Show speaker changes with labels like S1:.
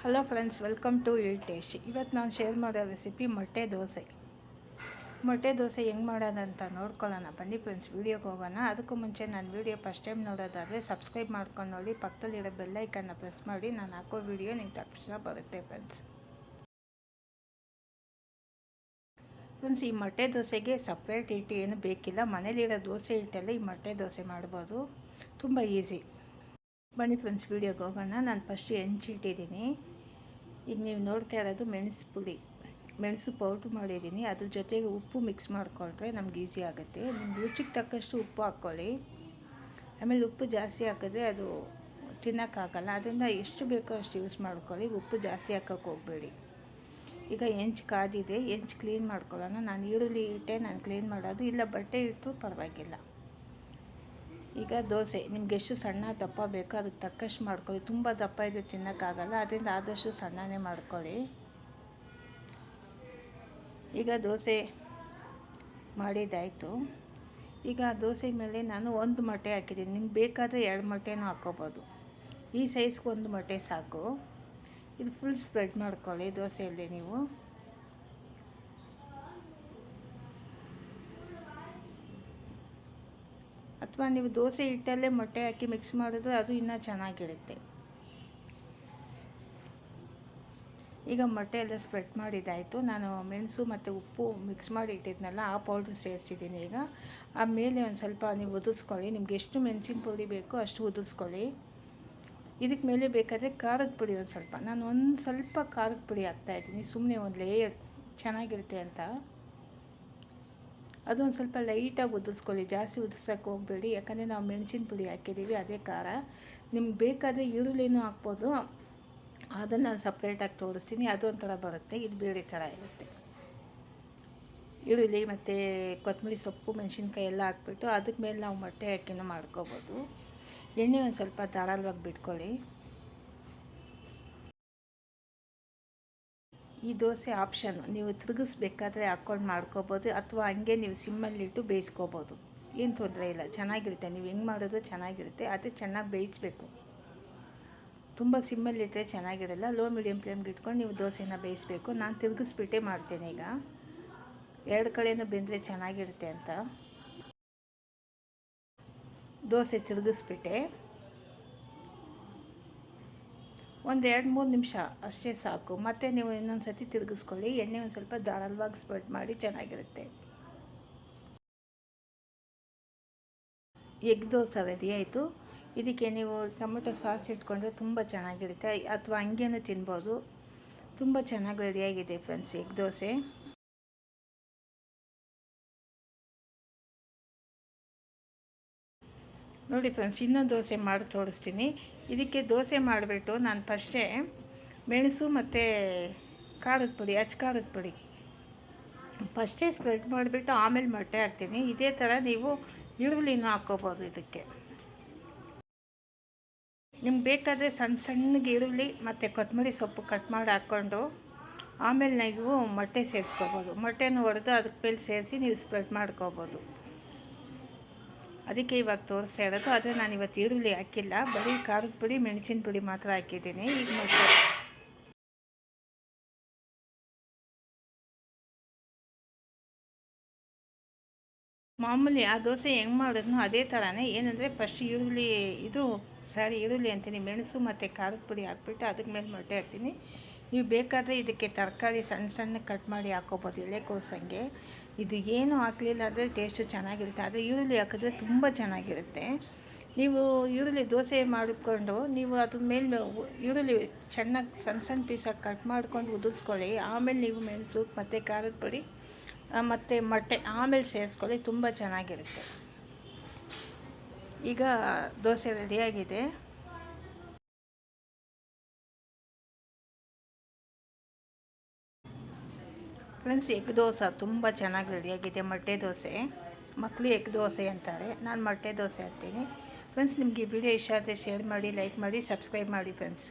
S1: Hello friends, welcome to ಈ taste. ಇವತ್ತು ನಾನು ಶೇರ್ ಮಾಡೋ ರೆಸಿಪಿ ಮೊಟ್ಟೆ ದೋಸೆ. ಮೊಟ್ಟೆ ದೋಸೆ ಹೆಂಗೆ ಮಾಡೋದಂತ ನೋಡ್ಕೊಳ್ಳೋಣ ಬನ್ನಿ ಫ್ರೆಂಡ್ಸ್. ವೀಡಿಯೋಗೆ ಹೋಗೋಣ. ಅದಕ್ಕೂ ಮುಂಚೆ ನಾನು ವೀಡಿಯೋ ಫಸ್ಟ್ ಟೈಮ್ ನೋಡೋದಾದರೆ ಸಬ್ಸ್ಕ್ರೈಬ್ ಮಾಡ್ಕೊಂಡು ನೋಡಿ, ಪಕ್ಕದಲ್ಲಿರೋ ಬೆಲ್ಲೈಕನ್ನ ಪ್ರೆಸ್ ಮಾಡಿ. ನಾನು ಹಾಕೋ ವೀಡಿಯೋ ನಿಮ್ಗೆ ತಕ್ಷಣ ಬರುತ್ತೆ ಫ್ರೆಂಡ್ಸ್. ಈ ಮೊಟ್ಟೆ ದೋಸೆಗೆ ಸಪ್ರೇಟ್ ಹಿಟ್ಟು ಏನು ಬೇಕಿಲ್ಲ. ಮನೇಲಿರೋ ದೋಸೆ ಹಿಟ್ಟಲ್ಲಿ ಈ ಮೊಟ್ಟೆ ದೋಸೆ ಮಾಡ್ಬೋದು. ತುಂಬ ಈಸಿ. ಬನ್ನಿ ಫ್ರೆಂಡ್ಸ್, ವೀಡಿಯೋಗೆ ಹೋಗೋಣ. ನಾನು ಫಸ್ಟ್ ಹೆಂಚಿಟ್ಟಿದ್ದೀನಿ. ಈಗ ನೀವು ನೋಡ್ತಾ ಇರೋದು ಮೆಣಸು ಪೌಡ್ರ್ ಮಾಡಿದ್ದೀನಿ. ಅದ್ರ ಜೊತೆಗೆ ಉಪ್ಪು ಮಿಕ್ಸ್ ಮಾಡಿಕೊಂಡ್ರೆ ನಮ್ಗೆ ಈಸಿ ಆಗುತ್ತೆ. ನಿಮ್ಗೆ ರುಚಿಗೆ ತಕ್ಕಷ್ಟು ಉಪ್ಪು ಹಾಕ್ಕೊಳ್ಳಿ. ಆಮೇಲೆ ಉಪ್ಪು ಜಾಸ್ತಿ ಹಾಕಿದ್ರೆ ಅದು ತಿನ್ನೋಕ್ಕಾಗಲ್ಲ. ಅದರಿಂದ ಎಷ್ಟು ಬೇಕೋ ಅಷ್ಟು ಯೂಸ್ ಮಾಡ್ಕೊಳ್ಳಿ. ಉಪ್ಪು ಜಾಸ್ತಿ ಹಾಕೋಕ್ಕೆ ಹೋಗಬೇಡಿ. ಈಗ ಹೆಂಚು ಕಾದಿದೆ, ಹೆಂಚು ಕ್ಲೀನ್ ಮಾಡ್ಕೊಳ್ಳೋಣ. ನಾನು ಈರುಳ್ಳಿ ಇಟ್ಟೆ ನಾನು ಕ್ಲೀನ್ ಮಾಡೋದು, ಇಲ್ಲ ಬಟ್ಟೆ ಇಟ್ಟರೂ ಪರವಾಗಿಲ್ಲ. ಈಗ ದೋಸೆ ನಿಮ್ಗೆ ಎಷ್ಟು ಸಣ್ಣ ದಪ್ಪ ಬೇಕೋ ಅದಕ್ಕೆ ತಕ್ಕಷ್ಟು ಮಾಡ್ಕೊಳ್ಳಿ. ತುಂಬ ದಪ್ಪ ಇದೆ ತಿನ್ನೋಕ್ಕಾಗಲ್ಲ, ಅದರಿಂದ ಆದಷ್ಟು ಸಣ್ಣನೇ ಮಾಡ್ಕೊಳ್ಳಿ. ಈಗ ದೋಸೆ ಮಾಡಿದ್ದಾಯಿತು. ಈಗ ದೋಸೆ ಮೇಲೆ ನಾನು ಒಂದು ಮೊಟ್ಟೆ ಹಾಕಿದ್ದೀನಿ. ನಿಮ್ಗೆ ಬೇಕಾದರೆ 2 ಮೊಟ್ಟೆನೂ ಹಾಕ್ಕೋಬೋದು. ಈ ಸೈಜ್ಗೆ ಒಂದು ಮೊಟ್ಟೆ ಸಾಕು. ಇದು ಫುಲ್ ಸ್ಪ್ರೆಡ್ ಮಾಡ್ಕೊಳ್ಳಿ ದೋಸೆಯಲ್ಲಿ ನೀವು. ಅಥವಾ ನೀವು ದೋಸೆ ಹಿಟ್ಟಲ್ಲೇ ಮೊಟ್ಟೆ ಹಾಕಿ ಮಿಕ್ಸ್ ಮಾಡಿದ್ರೆ ಅದು ಇನ್ನೂ ಚೆನ್ನಾಗಿರುತ್ತೆ. ಈಗ ಮೊಟ್ಟೆ ಎಲ್ಲ ಸ್ಪ್ರೆಡ್ ಮಾಡಿದ್ದಾಯಿತು. ನಾನು ಮೆಣಸು ಮತ್ತು ಉಪ್ಪು ಮಿಕ್ಸ್ ಮಾಡಿ ಇಟ್ಟಿದ್ನಲ್ಲ, ಆ ಪೌಡ್ರ್ ಸೇರಿಸಿದ್ದೀನಿ. ಈಗ ಆಮೇಲೆ ಒಂದು ಸ್ವಲ್ಪ ನೀವು ಉದುರಿಸ್ಕೊಳ್ಳಿ. ನಿಮ್ಗೆ ಎಷ್ಟು ಮೆಣಸಿನ ಪುಡಿ ಬೇಕೋ ಅಷ್ಟು ಉದುರಿಸ್ಕೊಳ್ಳಿ. ಇದಕ್ಕೆ ಮೇಲೆ ಬೇಕಾದರೆ ಖಾರದ ಪುಡಿ ಒಂದು ಸ್ವಲ್ಪ ಖಾರದ ಪುಡಿ ಹಾಕ್ತಾಯಿದ್ದೀನಿ. ಸುಮ್ಮನೆ ಒಂದು ಲೇಯರ್ ಚೆನ್ನಾಗಿರುತ್ತೆ ಅಂತ. ಅದೊಂದು ಸ್ವಲ್ಪ ಲೈಟಾಗಿ ಉದುರಿಸ್ಕೊಳ್ಳಿ. ಜಾಸ್ತಿ ಉದುರ್ಸೋಕ್ಕೆ ಹೋಗಬೇಡಿ, ಯಾಕಂದರೆ ನಾವು ಮೆಣಸಿನ ಪುಡಿ ಹಾಕಿದ್ದೀವಿ, ಅದೇ ಖಾರ. ನಿಮ್ಗೆ ಬೇಕಾದರೆ ಈರುಳ್ಳಿನೂ ಹಾಕ್ಬೋದು. ಅದನ್ನು ನಾನು ಸಪ್ರೇಟಾಗಿ ತೋರಿಸ್ತೀನಿ. ಅದೊಂಥರ ಬರುತ್ತೆ, ಇದು ಬೇರೆ ಥರ ಇರುತ್ತೆ. ಈರುಳ್ಳಿ ಮತ್ತು ಕೊತ್ತಂಬರಿ ಸೊಪ್ಪು, ಮೆಣಸಿನ್ಕಾಯಿ ಎಲ್ಲ ಹಾಕ್ಬಿಟ್ಟು ಅದಕ್ಕೆ ಮೇಲೆ ನಾವು ಮೊಟ್ಟೆ ಹಾಕಿನೂ ಮಾಡ್ಕೋಬೋದು. ಎಣ್ಣೆ ಒಂದು ಸ್ವಲ್ಪ ಧಾರಾಳವಾಗಿ ಬಿಟ್ಕೊಳ್ಳಿ. ಈ ದೋಸೆ ಆಪ್ಷನ್, ನೀವು ತಿರುಗಿಸ್ಬೇಕಾದ್ರೆ ಹಾಕ್ಕೊಂಡು ಮಾಡ್ಕೋಬೋದು, ಅಥವಾ ಹಂಗೆ ನೀವು ಸಿಮ್ಮಲ್ಲಿಟ್ಟು ಬೇಯಿಸ್ಕೋಬೋದು. ಏನು ತೊಂದರೆ ಇಲ್ಲ, ಚೆನ್ನಾಗಿರುತ್ತೆ. ನೀವು ಹೆಂಗೆ ಮಾಡೋದು ಚೆನ್ನಾಗಿರುತ್ತೆ. ಅದೇ ಚೆನ್ನಾಗಿ ಬೇಯಿಸಬೇಕು. ತುಂಬ ಸಿಮ್ಮಲ್ಲಿಟ್ಟರೆ ಚೆನ್ನಾಗಿರಲ್ಲ. ಲೋ ಮೀಡಿಯಮ್ ಫ್ಲೇಮ್ಗೆ ಇಟ್ಕೊಂಡು ನೀವು ದೋಸೆನ ಬೇಯಿಸಬೇಕು. ನಾನು ತಿರುಗಿಸ್ಬಿಟ್ಟೆ ಮಾಡ್ತೇನೆ. ಈಗ 2 ಕಡೆಯೂ ಬೆಂದರೆ ಚೆನ್ನಾಗಿರುತ್ತೆ ಅಂತ ದೋಸೆ ತಿರುಗಿಸ್ಬಿಟ್ಟೆ. ಒಂದು 2-3 ನಿಮಿಷ ಅಷ್ಟೇ ಸಾಕು. ಮತ್ತು ನೀವು ಇನ್ನೊಂದು ಸರ್ತಿ ತಿರುಗಿಸ್ಕೊಳ್ಳಿ. ಎಣ್ಣೆ ಒಂದು ಸ್ವಲ್ಪ ಧಾರಾಳವಾಗಿ ಸ್ಪ್ರೆಡ್ ಮಾಡಿ, ಚೆನ್ನಾಗಿರುತ್ತೆ. ಎಗ್ ದೋಸೆ ರೆಡಿ ಆಯಿತು. ಇದಕ್ಕೆ ನೀವು ಟೊಮೆಟೊ ಸಾಸ್ ಇಟ್ಕೊಂಡ್ರೆ ತುಂಬ ಚೆನ್ನಾಗಿರುತ್ತೆ, ಅಥವಾ ಹಂಗೇನೂ ತಿನ್ಬೋದು. ತುಂಬ ಚೆನ್ನಾಗಿ ರೆಡಿಯಾಗಿದೆ ಫ್ರೆಂಡ್ಸ್ ಎಗ್ ದೋಸೆ. ನೋಡಿ ಫ್ರೆಂಡ್ಸ್, ಇನ್ನೊಂದು ದೋಸೆ ಮಾಡಿ ತೋರಿಸ್ತೀನಿ. ಇದಕ್ಕೆ ದೋಸೆ ಮಾಡಿಬಿಟ್ಟು ನಾನು ಫಸ್ಟೇ ಮೆಣಸು ಮತ್ತು ಖಾರದ ಪುಡಿ, ಖಾರದ ಪುಡಿ ಫಸ್ಟೇ ಸ್ಪ್ರೆಡ್ ಮಾಡಿಬಿಟ್ಟು ಆಮೇಲೆ ಮೊಟ್ಟೆ ಹಾಕ್ತೀನಿ. ಇದೇ ಥರ ನೀವು ಈರುಳ್ಳಿನೂ ಹಾಕ್ಕೋಬೋದು. ಇದಕ್ಕೆ ನಿಮ್ಗೆ ಬೇಕಾದರೆ ಸಣ್ಣಗೆ ಈರುಳ್ಳಿ ಮತ್ತು ಕೊತ್ತಂಬರಿ ಸೊಪ್ಪು ಕಟ್ ಮಾಡಿ ಹಾಕ್ಕೊಂಡು ಆಮೇಲೆ ನೀವು ಮೊಟ್ಟೆ ಸೇರಿಸ್ಕೋಬೋದು. ಮೊಟ್ಟೆನೂ ಹೊಡೆದು ಅದಕ್ಕೆ ಮೇಲೆ ಸೇರಿಸಿ ನೀವು ಸ್ಪ್ರೆಡ್ ಮಾಡ್ಕೋಬೋದು. ಅದಕ್ಕೆ ಇವಾಗ ತೋರಿಸ್ತಾ ಇರೋದು. ಆದರೆ ನಾನು ಇವತ್ತು ಈರುಳ್ಳಿ ಹಾಕಿಲ್ಲ, ಬರೀ ಖಾರದ ಪುಡಿ, ಮೆಣಸಿನ ಪುಡಿ ಮಾತ್ರ ಹಾಕಿದ್ದೀನಿ. ಈಗ ಮೊಟ್ಟೆ ಮಾಮೂಲಿ ಆ ದೋಸೆ ಹೆಂಗೆ ಮಾಡಿದ್ನೋ ಅದೇ ಥರನೇ. ಏನಂದರೆ ಫಸ್ಟ್ ಈರುಳ್ಳಿ ಅಂತೀನಿ, ಮೆಣಸು ಮತ್ತು ಖಾರದ ಪುಡಿ ಹಾಕ್ಬಿಟ್ಟು ಅದಕ್ಕೆ ಮೇಲೆ ಮೊಟ್ಟೆ ಹಾಕ್ತೀನಿ. ನೀವು ಬೇಕಾದರೆ ಇದಕ್ಕೆ ತರಕಾರಿ ಸಣ್ಣ ಕಟ್ ಮಾಡಿ ಹಾಕ್ಕೋಬೋದು, ಎಲೆಕೋಸಂಗೆ. ಇದು ಏನೂ ಹಾಕಲಿಲ್ಲ ಅಂದರೆ ಟೇಸ್ಟು ಚೆನ್ನಾಗಿರುತ್ತೆ. ಆದರೆ ಈರುಳ್ಳಿ ಹಾಕಿದ್ರೆ ತುಂಬ ಚೆನ್ನಾಗಿರುತ್ತೆ. ನೀವು ಈರುಳ್ಳಿ ದೋಸೆ ಮಾಡಿಕೊಂಡು ನೀವು ಅದ್ರ ಮೇಲೆ ಈರುಳ್ಳಿ ಚೆನ್ನಾಗಿ ಸಣ್ಣ ಪೀಸಾಗಿ ಕಟ್ ಮಾಡ್ಕೊಂಡು ಉದುರಿಸ್ಕೊಳ್ಳಿ. ಆಮೇಲೆ ನೀವು ಮೆಣಸು ಮತ್ತು ಖಾರದ ಪುಡಿ ಮತ್ತು ಮೊಟ್ಟೆ ಆಮೇಲೆ ಸೇರಿಸ್ಕೊಳ್ಳಿ, ತುಂಬ ಚೆನ್ನಾಗಿರುತ್ತೆ. ಈಗ ದೋಸೆ ರೆಡಿಯಾಗಿದೆ. ಫ್ರೆಂಡ್ಸ್, ಎಗ್ ದೋಸೆ ತುಂಬ ಚೆನ್ನಾಗಿ ರೆಡಿಯಾಗಿದೆ. ಮೊಟ್ಟೆ ದೋಸೆ ಮಕ್ಕಳು ಎಗ್ ದೋಸೆ ಅಂತಾರೆ, ನಾನು ಮೊಟ್ಟೆ ದೋಸೆ ಅಂತೀನಿ. ಫ್ರೆಂಡ್ಸ್, ನಿಮಗೆ ಈ ವಿಡಿಯೋ ಇಷ್ಟ ಆದರೆ ಶೇರ್ ಮಾಡಿ, ಲೈಕ್ ಮಾಡಿ, ಸಬ್ಸ್ಕ್ರೈಬ್ ಮಾಡಿ ಫ್ರೆಂಡ್ಸ್.